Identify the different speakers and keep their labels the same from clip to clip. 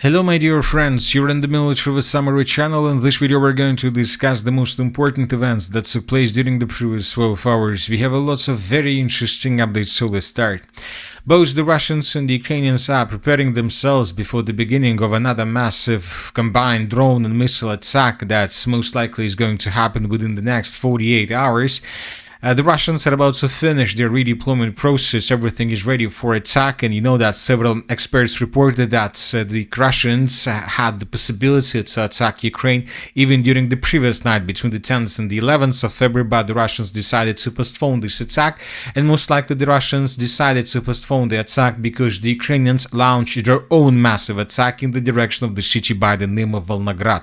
Speaker 1: Hello my dear friends, you're in the Military with Summary channel. In this video we're going to discuss the most important events that took place during the previous 12 hours. We have a lot of very interesting updates, so let's start. Both the Russians and the Ukrainians are preparing themselves before the beginning of another massive combined drone and missile attack that most likely is going to happen within the next 48 hours. The Russians are about to finish their redeployment process. Everything is ready for attack, and you know that several experts reported that the Russians had the possibility to attack Ukraine even during the previous night between the 10th and the 11th of February, but the Russians decided to postpone this attack, and most likely the Russians decided to postpone the attack because the Ukrainians launched their own massive attack in the direction of the city by the name of Volgograd.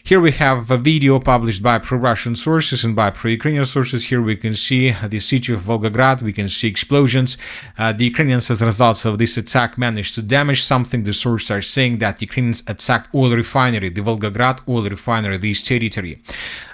Speaker 1: Here we have a video published by pro-Russian sources and by pro-Ukrainian sources. Here we can see the city of Volgograd, we can see explosions. The Ukrainians, as a result of this attack, managed to damage something. The sources are saying that Ukrainians attacked oil refinery, the Volgograd oil refinery, this territory.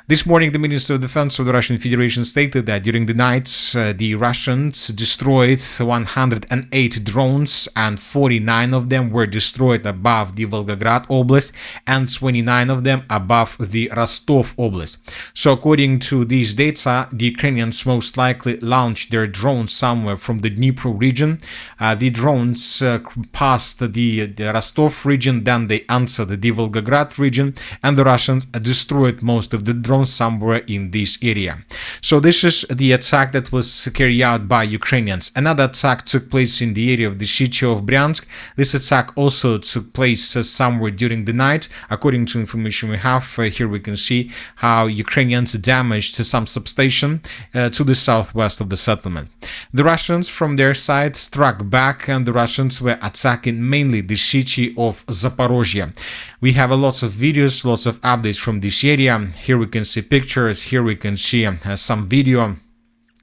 Speaker 1: This morning, the Minister of Defense of the Russian Federation stated that during the night, the Russians destroyed 108 drones, and 49 of them were destroyed above the Volgograd Oblast, and 29 of them above the Rostov Oblast. So, according to these data, the Ukrainians most likely launched their drones somewhere from the Dnipro region. The drones passed the Rostov region, then they answered the Volgograd region, and the Russians destroyed most of the drones somewhere in this area. So this is the attack that was carried out by Ukrainians. Another attack took place in the area of the city of Bryansk. This attack also took place somewhere during the night. According to information we have, here we can see how Ukrainians damaged some substation to the southwest of the settlement. The Russians from their side struck back, and the Russians were attacking mainly the city of Zaporozhye. We have lots of videos, lots of updates from this area. Here we can see pictures, here we can see some video.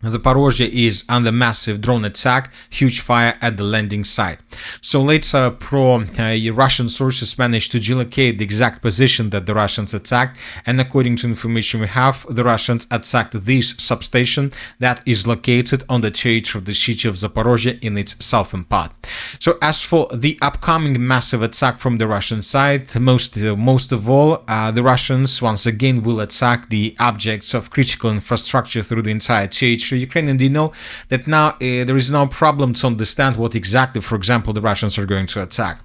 Speaker 1: Zaporozhye is under massive drone attack, huge fire at the landing site. So later, Russian sources managed to gelocate the exact position that the Russians attacked, and according to information we have, the Russians attacked this substation that is located on the territory of the city of Zaporozhye in its southern part. So as for the upcoming massive attack from the Russian side, most of all, the Russians once again will attack the objects of critical infrastructure through the entire territory of Ukraine, and they know that now there is no problem to understand what exactly, for example, the Russians are going to attack.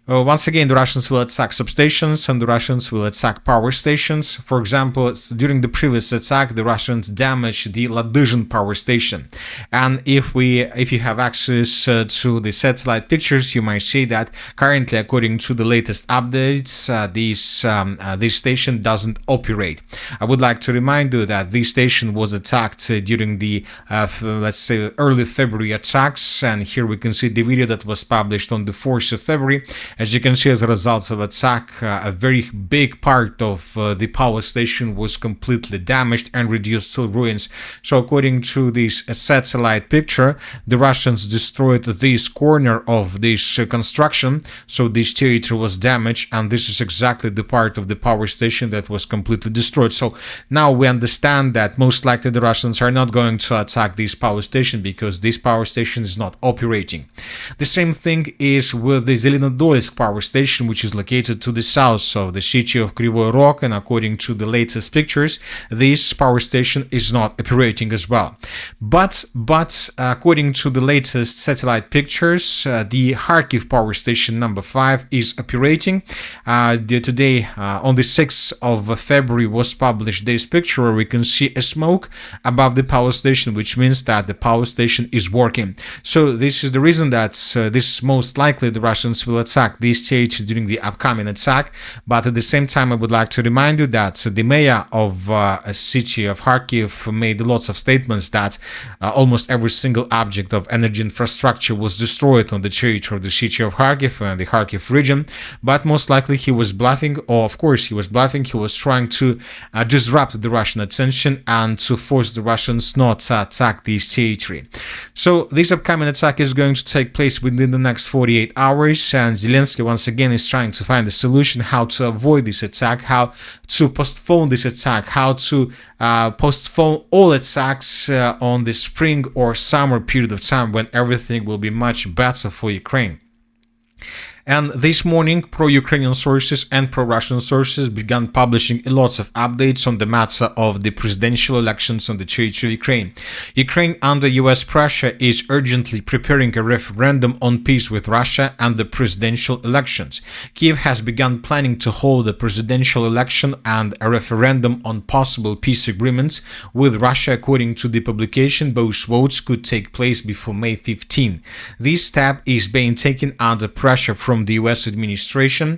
Speaker 1: Once again, the Russians will attack substations, and the Russians will attack power stations. For example, during the previous attack, the Russians damaged the Ladizhin power station. And if you have access to the satellite pictures, you might see that currently, according to the latest updates, this station doesn't operate. I would like to remind you that this station was attacked during the, let's say, early February attacks. And here we can see the video that was published on the 4th of February. As you can see, as a result of attack, a very big part of the power station was completely damaged and reduced to ruins. So according to this satellite picture, the Russians destroyed this corner of this construction, so this territory was damaged, and this is exactly the part of the power station that was completely destroyed. So now we understand that most likely the Russians are not going to attack this power station because this power station is not operating. The same thing is with the Zelensky power station, which is located to the south of the city of Kryvyi Rog, and according to the latest pictures, this power station is not operating as well. But according to the latest satellite pictures, the Kharkiv power station number 5 is operating. Today, on the 6th of February, was published this picture where we can see a smoke above the power station, which means that the power station is working. So this is the reason that this most likely the Russians will attack this territory during the upcoming attack. But at the same time, I would like to remind you that the mayor of a city of Kharkiv made lots of statements that almost every single object of energy infrastructure was destroyed on the territory of the city of Kharkiv and the Kharkiv region. But most likely he was bluffing, or of course he was bluffing. He was trying to disrupt the Russian attention and to force the Russians not to attack this territory. So this upcoming attack is going to take place within the next 48 hours, and Zelensky once again is trying to find a solution how to avoid this attack, how to postpone this attack, how to postpone all attacks on the spring or summer period of time when everything will be much better for Ukraine. And this morning, pro-Ukrainian sources and pro-Russian sources began publishing lots of updates on the matter of the presidential elections on the territory of Ukraine. Ukraine, under US pressure, is urgently preparing a referendum on peace with Russia and the presidential elections. Kiev has begun planning to hold a presidential election and a referendum on possible peace agreements with Russia. According to the publication, both votes could take place before May 15. This step is being taken under pressure from the US administration.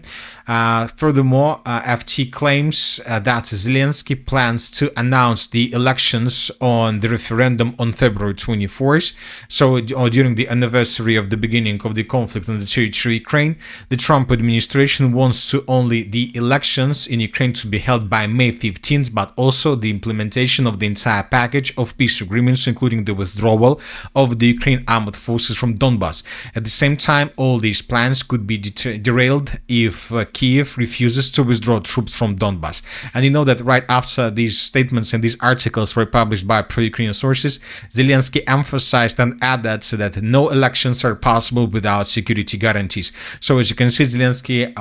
Speaker 1: Furthermore, FT claims that Zelensky plans to announce the elections on the referendum on February 24th. So, during the anniversary of the beginning of the conflict on the territory of Ukraine, the Trump administration wants to only the elections in Ukraine to be held by May 15th, but also the implementation of the entire package of peace agreements, including the withdrawal of the Ukraine armed forces from Donbas. At the same time, all these plans could be derailed if Kiev refuses to withdraw troops from Donbas. And you know that right after these statements and these articles were published by pro-Ukrainian sources, Zelensky emphasized and added that no elections are possible without security guarantees. So as you can see, Zelensky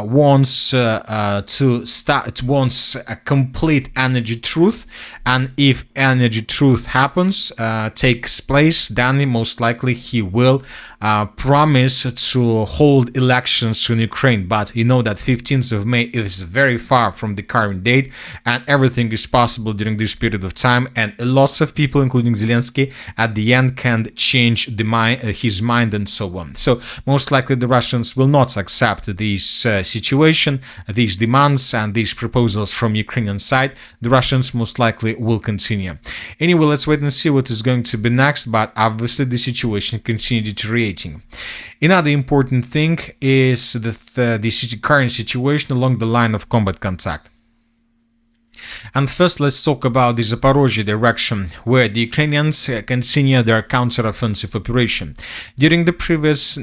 Speaker 1: wants a complete energy truce, and if energy truce happens, takes place, then most likely he will promise to hold elections in Ukraine. But you know that 15th of May is very far from the current date, and everything is possible during this period of time, and lots of people, including Zelensky, at the end can change his mind and so on. So most likely the Russians will not accept this situation, these demands and these proposals from Ukrainian side. The Russians most likely will continue. Anyway, let's wait and see what is going to be next, but obviously the situation continues deteriorating. Another important thing is the current situation along the line of combat contact. And first, let's talk about the Zaporozhye direction, where the Ukrainians continue their counter-offensive operation. During the previous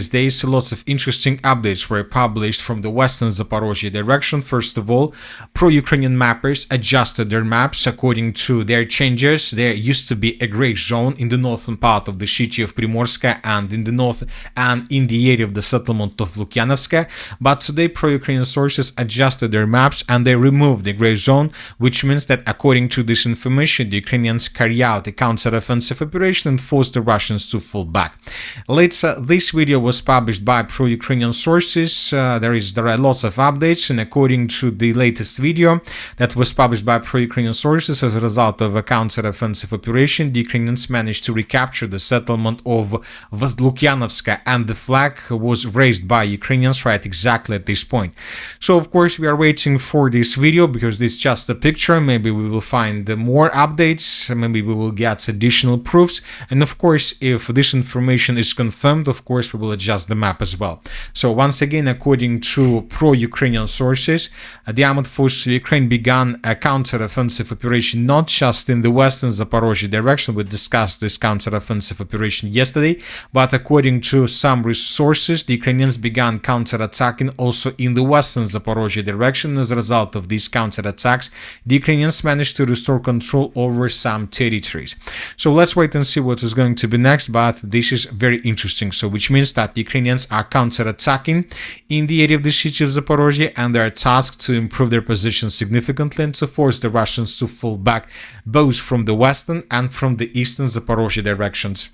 Speaker 1: days, lots of interesting updates were published from the western Zaporozhye direction. First of all, pro-Ukrainian mappers adjusted their maps according to their changes. There used to be a gray zone in the northern part of the city of Primorska and in the north and in the area of the settlement of Lukyanovska. But today, pro-Ukrainian sources adjusted their maps and they removed the gray zone, which means that according to this information, the Ukrainians carry out a counter-offensive operation and force the Russians to fall back. Later, this video was published by pro-Ukrainian sources. There are lots of updates, and according to the latest video that was published by pro-Ukrainian sources, as a result of a counter-offensive operation, the Ukrainians managed to recapture the settlement of Lukyanovska, and the flag was raised by Ukrainians right exactly at this point. So, of course, we are waiting for this video because this is just a picture. Maybe we will find more updates, maybe we will get additional proofs, and of course, if this information is confirmed, of course we will adjust the map as well. So once again, according to pro-Ukrainian sources, the armed forces of Ukraine began a counter-offensive operation not just in the western Zaporozhye direction. We discussed this counter-offensive operation yesterday, but according to some resources, the Ukrainians began counter-attacking also in the western Zaporozhye direction. As a result of these counter-attacks, the Ukrainians managed to restore control over some territories. So let's wait and see what is going to be next, but this is very interesting. So which means that the Ukrainians are counter-attacking in the area of the city of Zaporozhye, and they are tasked to improve their position significantly and to force the Russians to fall back both from the western and from the eastern Zaporozhye directions.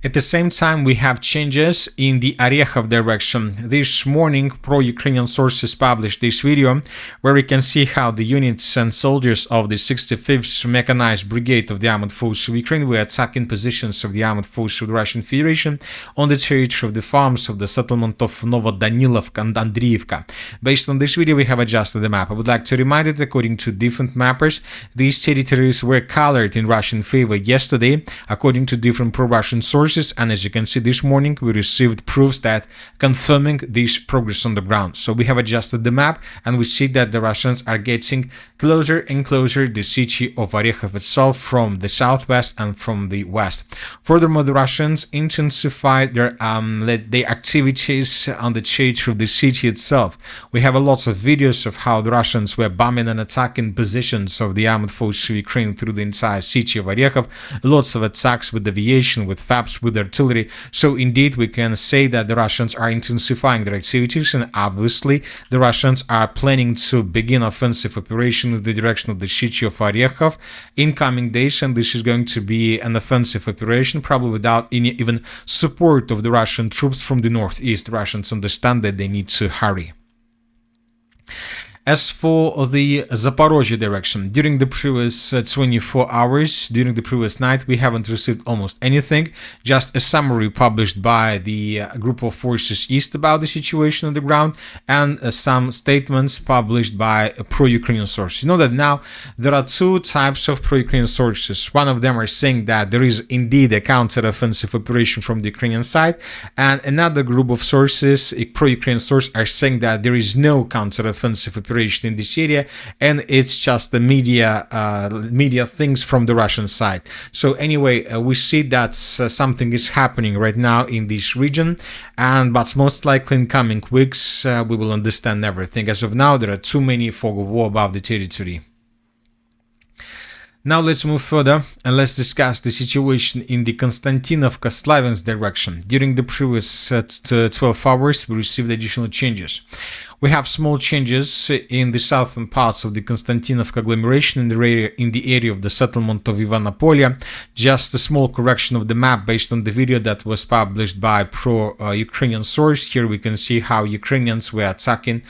Speaker 1: At the same time, we have changes in the Orekhov direction. This morning, pro-Ukrainian sources published this video where we can see how the units and soldiers of the 65th Mechanized Brigade of the Armed Forces of Ukraine were attacking positions of the Armed Forces of the Russian Federation on the territory of the farms of the settlement of Novodanilovka and Andriivka. Based on this video, we have adjusted the map. I would like to remind that according to different mappers, these territories were colored in Russian favor yesterday, according to different pro-Russian sources. And as you can see, this morning we received proofs that confirming this progress on the ground. So we have adjusted the map, and we see that the Russians are getting closer and closer to the city of Orekhov itself from the southwest and from the west. Furthermore, the Russians intensified their activities on the territory of the city itself. We have lots of videos of how the Russians were bombing and attacking positions of the armed forces of Ukraine through the entire city of Orekhov. Lots of attacks with aviation, with FABs, troops with artillery. So indeed, we can say that the Russians are intensifying their activities, and obviously the Russians are planning to begin offensive operation in the direction of the city of Orekhov in coming days, and this is going to be an offensive operation, probably without any even support of the Russian troops from the northeast. Russians understand that they need to hurry. As for the Zaporozhye direction, during the previous 24 hours, during the previous night, we haven't received almost anything, just a summary published by the group of forces east about the situation on the ground, and some statements published by pro-Ukrainian sources. You know that now there are two types of pro-Ukrainian sources. One of them are saying that there is indeed a counter-offensive operation from the Ukrainian side, and another group of sources, pro-Ukrainian sources, are saying that there is no counter-offensive operation in this area, and it's just the media things from the Russian side. So anyway, we see that something is happening right now in this region, but most likely in coming weeks we will understand everything. As of now, there are too many fog of war above the territory. Now let's move further and let's discuss the situation in the Konstantinovka-Slaviansk direction. During the previous 12 hours, we received additional changes. We have small changes in the southern parts of the Konstantinovka agglomeration in the area of the settlement of Ivanopolia. Just a small correction of the map based on the video that was published by pro-Ukrainian source. Here we can see how Ukrainians were attacking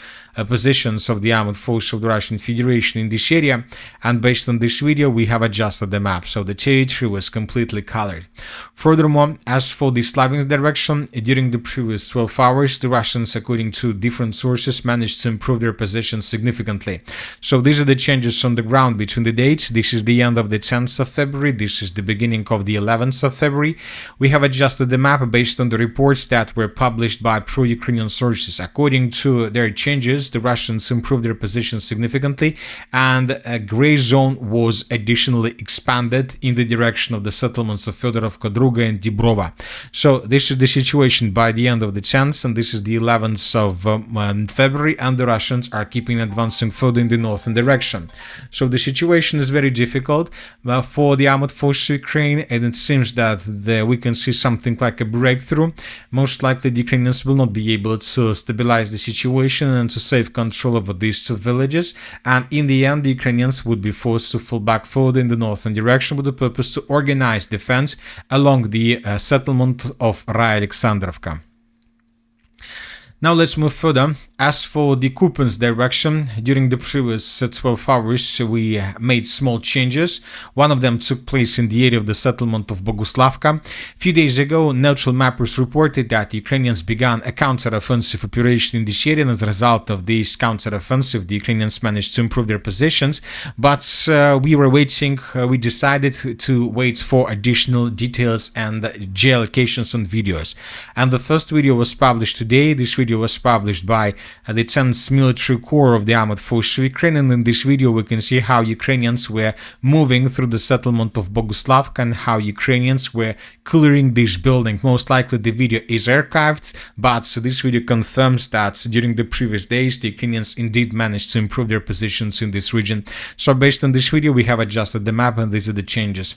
Speaker 1: positions of the armed forces of the Russian Federation in this area, and based on this video we have adjusted the map, so the territory was completely colored. Furthermore, as for the Slaviansk direction, during the previous 12 hours, the Russians, according to different sources, managed to improve their position significantly. So these are the changes on the ground between the dates. This is the end of the 10th of February, this is the beginning of the 11th of February. We have adjusted the map based on the reports that were published by pro-Ukrainian sources. According to their changes, the Russians improved their position significantly, and a gray zone was additionally expanded in the direction of the settlements of Fedorovka, Druga and Dibrova. So this is the situation by the end of the 10th, and this is the 11th of February, and the Russians are keeping advancing further in the northern direction. So the situation is very difficult for the armed forces of Ukraine, and it seems that we can see something like a breakthrough. Most likely the Ukrainians will not be able to stabilize the situation and to save control over these two villages, and in the end the Ukrainians would be forced to fall back further in the northern direction with the purpose to organize defense along the settlement of Raya Alexandrovka. Now let's move further. As for the Kupiansk direction, during the previous 12 hours we made small changes. One of them took place in the area of the settlement of Boguslavka. A few days ago, neutral mappers reported that the Ukrainians began a counter-offensive operation in this area, and as a result of this counter-offensive, the Ukrainians managed to improve their positions, but we decided to wait for additional details and geolocations on videos. And the first video was published today. This video was published by the 10th Military Corps of the Armed Forces of Ukraine, and in this video we can see how Ukrainians were moving through the settlement of Boguslavka and how Ukrainians were clearing this building. Most likely the video is archived, but this video confirms that during the previous days the Ukrainians indeed managed to improve their positions in this region. So based on this video we have adjusted the map, and these are the changes.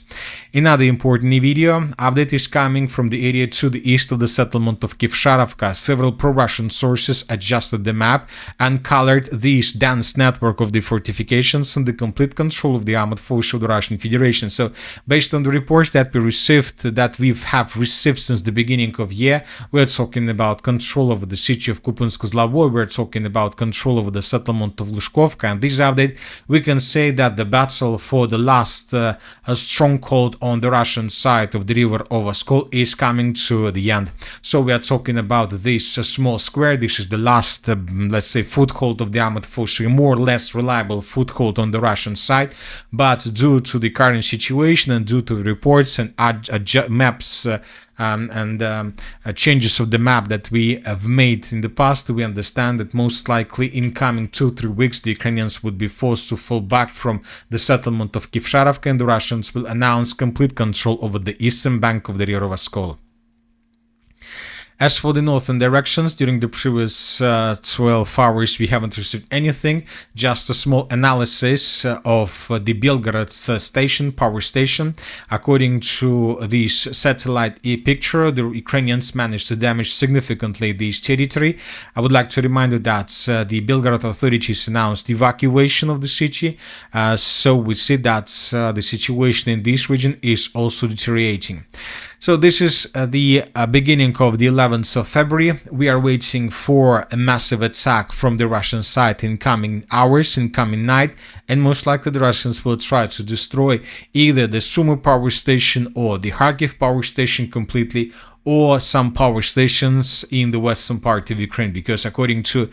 Speaker 1: Another important video update is coming from the area to the east of the settlement of Kivsharovka. Several pro-Russian sources adjusted the map and colored this dense network of the fortifications and the complete control of the armed forces of the Russian Federation. So based on the reports that we have received since the beginning of year, we're talking about control over the city of Kupiansk-Kozlovoy, we're talking about control over the settlement of Lushkovka, and this update we can say that the battle for the last stronghold on the Russian side of the river of Oskol is coming to the end. So we are talking about this small square. This is the last, let's say, foothold of the armed forces, a more or less reliable foothold on the Russian side. But due to the current situation and due to the reports and maps changes of the map that we have made in the past, we understand that most likely in coming 2-3 weeks the Ukrainians would be forced to fall back from the settlement of Kivsharovka, and the Russians will announce complete control over the eastern bank of the river of Oskol. As for the northern directions, during the previous 12 hours, we haven't received anything, just a small analysis of the Belgorod station, power station. According to this satellite picture, the Ukrainians managed to damage significantly this territory. I would like to remind you that the Belgorod authorities announced evacuation of the city, so we see that the situation in this region is also deteriorating. So this is the beginning of the 11th of February. We are waiting for a massive attack from the Russian side in coming hours, in coming night, and most likely the Russians will try to destroy either the Sumy power station or the Kharkiv power station completely, or some power stations in the western part of Ukraine, because according to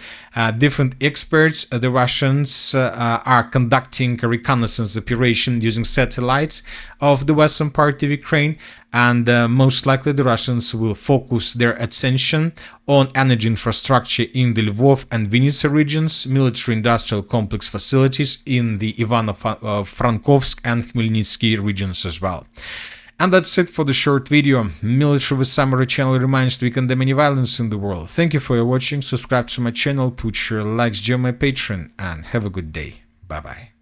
Speaker 1: different experts, the Russians are conducting a reconnaissance operation using satellites of the western part of Ukraine, and most likely the Russians will focus their attention on energy infrastructure in the Lvov and Vinnytsia regions, military-industrial complex facilities in the Ivano-Frankovsk and Khmelnytsky regions as well. And that's it for the short video. Military with Summary channel reminds to we condemn any violence in the world. Thank you for your watching, subscribe to my channel, put your likes, join my Patreon, and have a good day. Bye bye.